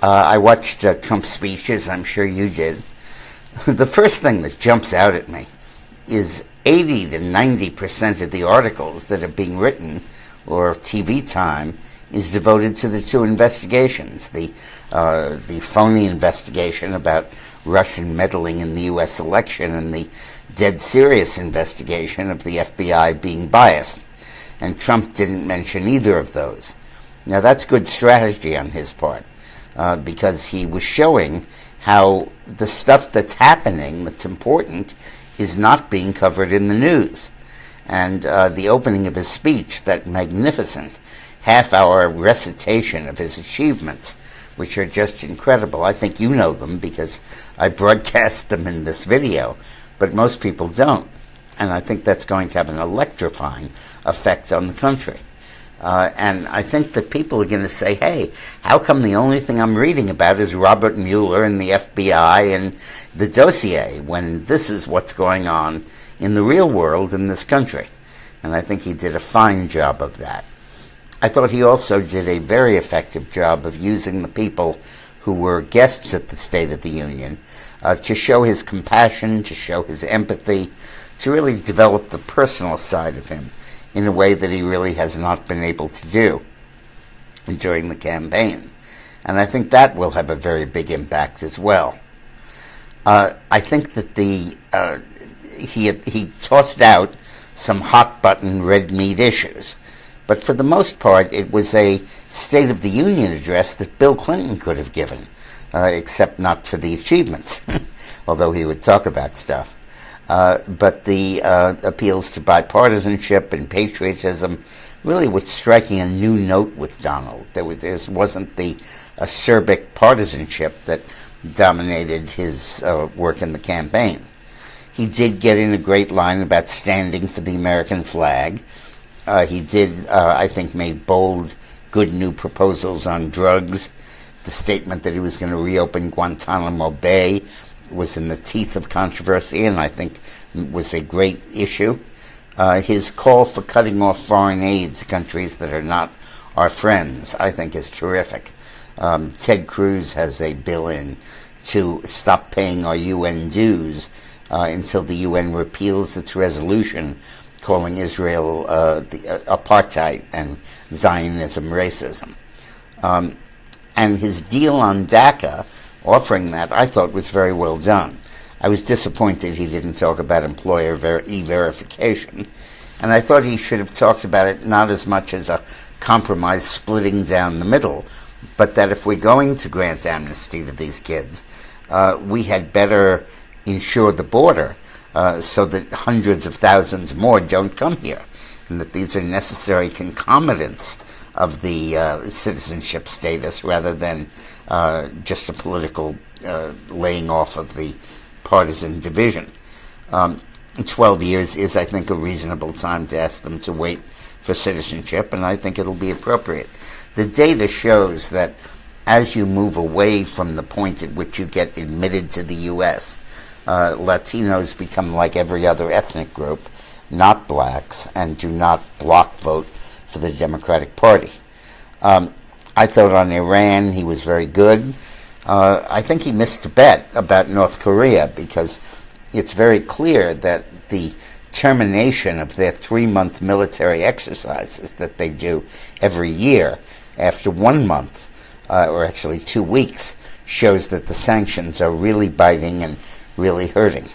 I watched Trump's speeches. I'm sure you did. The first thing that jumps out at me is 80 to 90% of the articles that are being written or TV time is devoted to the two investigations, the phony investigation about Russian meddling in the U.S. election and the dead serious investigation of the FBI being biased. And Trump didn't mention either of those. Now, that's good strategy on his part, because he was showing how the stuff that's happening that's important is not being covered in the news. And the opening of his speech, that magnificent half-hour recitation of his achievements, which are just incredible. I think you know them because I broadcast them in this video, but most people don't. And I think that's going to have an electrifying effect on the country. And I think that people are going to say, hey, how come the only thing I'm reading about is Robert Mueller and the FBI and the dossier, when this is what's going on in the real world in this country? And I think he did a fine job of that. I thought he also did a very effective job of using the people who were guests at the State of the Union to show his compassion, to show his empathy, to really develop the personal side of him in a way that he really has not been able to do during the campaign. And I think that will have a very big impact as well. I think that he tossed out some hot-button red meat issues. But for the most part, it was a State of the Union address that Bill Clinton could have given, except not for the achievements, although he would talk about stuff. But the appeals to bipartisanship and patriotism really was striking a new note with Donald. There wasn't the acerbic partisanship that dominated his work in the campaign. He did get in a great line about standing for the American flag. He did, I think, made bold, good new proposals on drugs. The statement that he was going to reopen Guantanamo Bay was in the teeth of controversy, and I think was a great issue. His call for cutting off foreign aid to countries that are not our friends, I think, is terrific. Ted Cruz has a bill in to stop paying our UN dues until the UN repeals its resolution calling Israel the apartheid and Zionism racism. And his deal on DACA, offering that, I thought was very well done. I was disappointed he didn't talk about employer e-verification, and I thought he should have talked about it not as much as a compromise splitting down the middle, but that if we're going to grant amnesty to these kids, we had better ensure the border so that hundreds of thousands more don't come here, and that these are necessary concomitants of the citizenship status rather than just a political laying off of the partisan division. 12 years is, I think, a reasonable time to ask them to wait for citizenship, and I think it'll be appropriate. The data shows that as you move away from the point at which you get admitted to the U.S., Latinos become like every other ethnic group, not blacks, and do not block vote for the Democratic Party. I thought on Iran he was very good. I think he missed a bet about North Korea because it's very clear that the termination of their 3-month military exercises that they do every year after 1 month, or actually 2 weeks, shows that the sanctions are really biting and really hurting.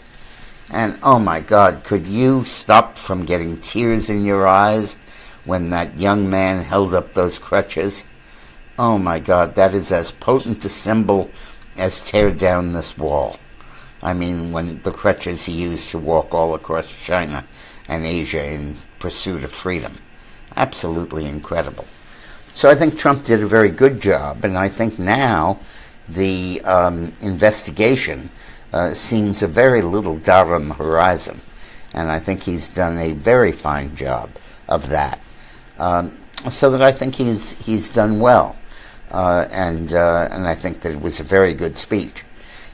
And oh my God, could you stop from getting tears in your eyes when that young man held up those crutches? Oh my God, that is as potent a symbol as tear down this wall. I mean, when the crutches he used to walk all across China and Asia in pursuit of freedom. Absolutely incredible. So I think Trump did a very good job, and I think now the investigation seems a very little dot on the horizon, and I think he's done a very fine job of that. So that I think he's done well, and I think that it was a very good speech.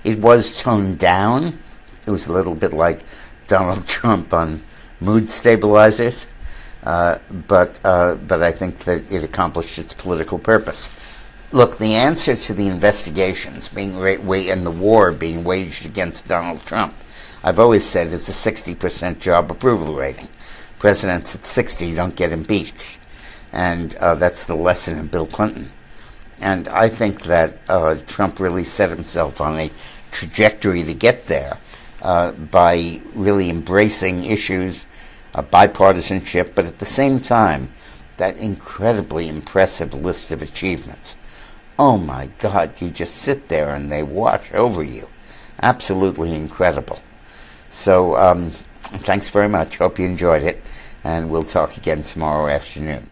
It was toned down. It was a little bit like Donald Trump on mood stabilizers, but I think that it accomplished its political purpose. Look, the answer to the investigations being and the war being waged against Donald Trump, I've always said, is a 60% job approval rating. Presidents at 60 don't get impeached. And that's the lesson in Bill Clinton. And I think that Trump really set himself on a trajectory to get there by really embracing issues, bipartisanship, but at the same time, that incredibly impressive list of achievements. Oh my God, you just sit there and they wash over you. Absolutely incredible. So thanks very much. Hope you enjoyed it. And we'll talk again tomorrow afternoon.